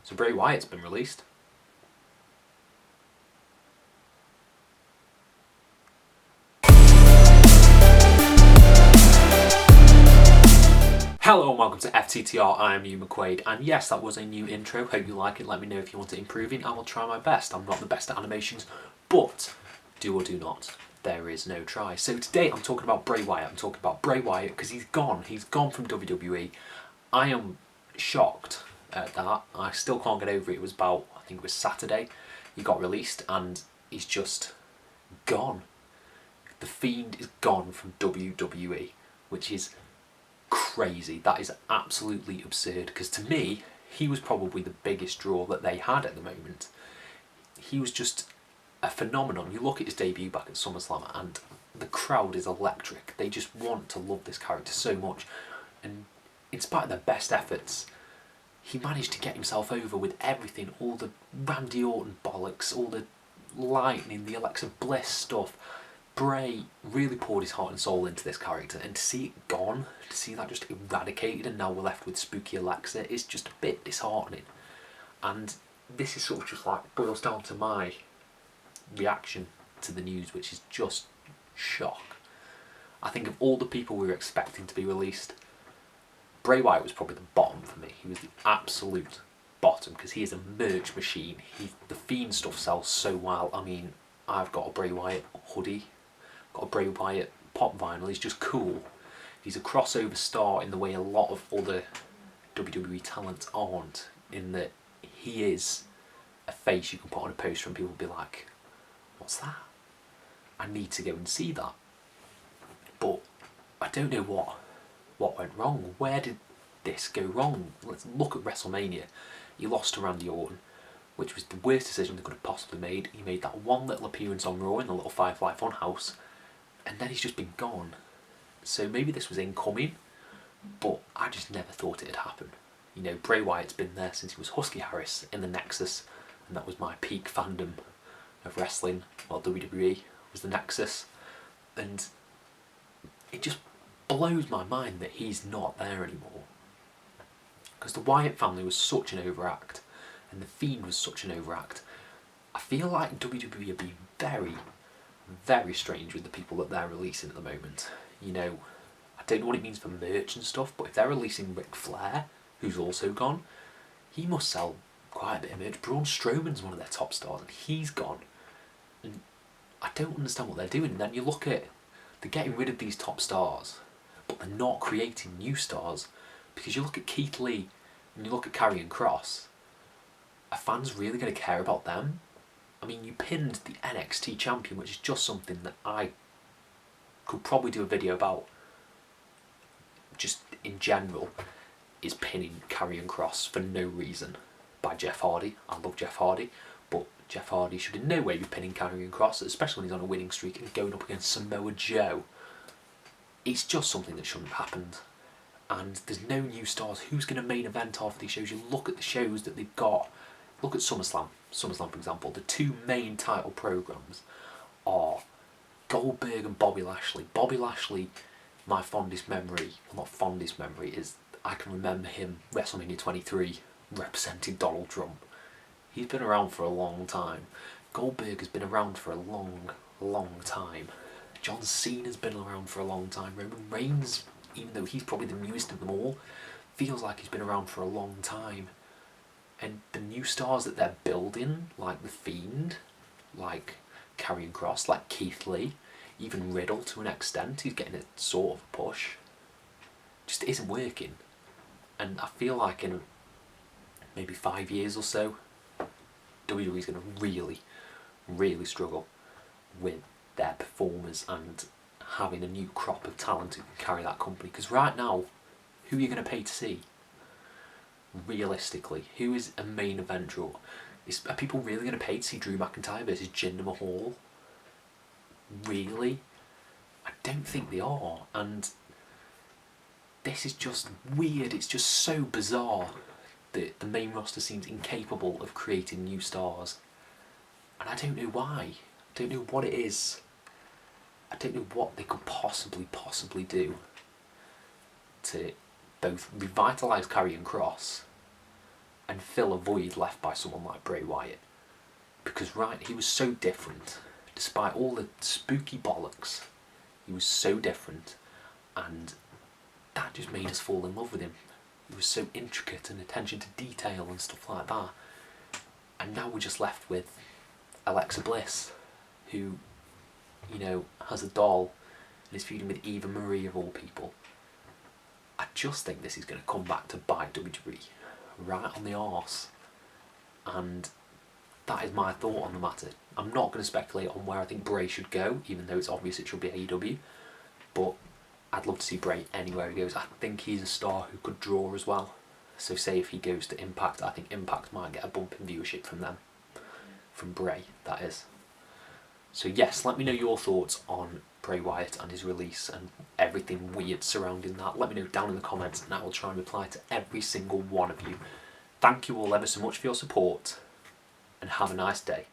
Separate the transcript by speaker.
Speaker 1: So Bray Wyatt's been released. Hello and welcome to FTTR, I am you McQuaid, and yes, that was a new intro. Hope you like it. Let me know if you want it improving. I will try my best. I'm not the best at animations, but do or do not, there is no try. So today I'm talking about Bray Wyatt. I'm talking about Bray Wyatt because he's gone. He's gone from WWE. I am shocked at that. I still can't get over it. It was about, I think it was Saturday, he got released and he's just gone. The Fiend is gone from WWE, which is crazy. That is absolutely absurd, because to me he was probably the biggest draw that they had at the moment. He was just a phenomenon. You look at his debut back at SummerSlam and the crowd is electric. They just want to love this character so much, and in spite of their best efforts, he managed to get himself over with everything, all the Randy Orton bollocks, all the Lightning, the Alexa Bliss stuff. Bray really poured his heart and soul into this character, and to see it gone, to see that just eradicated and now we're left with spooky Alexa, is just a bit disheartening. And this is sort of just like boils down to my reaction to the news, which is just shock. I think of all the people we were expecting to be released, Bray Wyatt was probably the bottom for me. He was the absolute bottom because he is a merch machine. The Fiend stuff sells so well. I mean, I've got a Bray Wyatt hoodie, got a Bray Wyatt pop vinyl. He's just cool. He's a crossover star in the way a lot of other WWE talents aren't, in that he is a face you can put on a poster and people will be like, what's that? I need to go and see that. But I don't know what went wrong. Where did this go wrong? Let's look at WrestleMania. He lost to Randy Orton, which was the worst decision they could have possibly made. He made that one little appearance on Raw in the little Firefly Funhouse, and then he's just been gone. So maybe this was incoming, but I just never thought it'd happen. You know, Bray Wyatt's been there since he was Husky Harris in the Nexus, and that was my peak fandom of wrestling. Well, WWE was the Nexus, and it just blows my mind that he's not there anymore. Because the Wyatt family was such an overact, and the Fiend was such an overact. I feel like WWE are being very, very strange with the people that they're releasing at the moment. You know, I don't know what it means for merch and stuff, but if they're releasing Ric Flair, who's also gone, he must sell quite a bit of merch. Braun Strowman's one of their top stars, and he's gone. And I don't understand what they're doing. And then you look at, they're getting rid of these top stars, but they're not creating new stars. Because you look at Keith Lee, and you look at Karrion Kross, are fans really going to care about them? I mean, you pinned the NXT champion, which is just something that I could probably do a video about, just in general, is pinning Karrion Kross for no reason by Jeff Hardy. I love Jeff Hardy, but Jeff Hardy should in no way be pinning Karrion Kross, especially when he's on a winning streak and going up against Samoa Joe. It's just something that shouldn't have happened. And there's no new stars. Who's going to main event half of these shows? You look at the shows that they've got. Look at SummerSlam. SummerSlam, for example. The two main title programs are Goldberg and Bobby Lashley. Bobby Lashley, my fondest memory, well, not fondest memory, is I can remember him WrestleMania 23 representing Donald Trump. He's been around for a long time. Goldberg has been around for a long, long time. John Cena's been around for a long time. Roman Reigns, even though he's probably the newest of them all, feels like he's been around for a long time. And the new stars that they're building, like The Fiend, like Karrion Kross, like Keith Lee, even Riddle to an extent, he's getting a sort of push, just isn't working. And I feel like in maybe 5 years or so, WWE's going to really, really struggle with their performers and having a new crop of talent who can carry that company. Because right now, who are you going to pay to see? Realistically, who is a main event draw? Are people really going to pay to see Drew McIntyre versus Jinder Mahal? Really? I don't think they are. And this is just weird. It's just so bizarre that the main roster seems incapable of creating new stars. And I don't know why. I don't know what it is. I don't know what they could possibly do to both revitalise Karrion Kross and fill a void left by someone like Bray Wyatt. Because he was so different. Despite all the spooky bollocks, he was so different, and that just made us fall in love with him. He was so intricate and attention to detail and stuff like that. And now we're just left with Alexa Bliss, who, has a doll and is feuding with Eva Marie of all people. I just think this is going to come back to bite WWE right on the arse. And that is my thought on the matter. I'm not going to speculate on where I think Bray should go, even though it's obvious it should be AEW. But I'd love to see Bray anywhere he goes. I think he's a star who could draw as well. So say if he goes to Impact, I think Impact might get a bump in viewership from them. From Bray, that is. So yes, let me know your thoughts on Bray Wyatt and his release and everything weird surrounding that. Let me know down in the comments and I will try and reply to every single one of you. Thank you all ever so much for your support and have a nice day.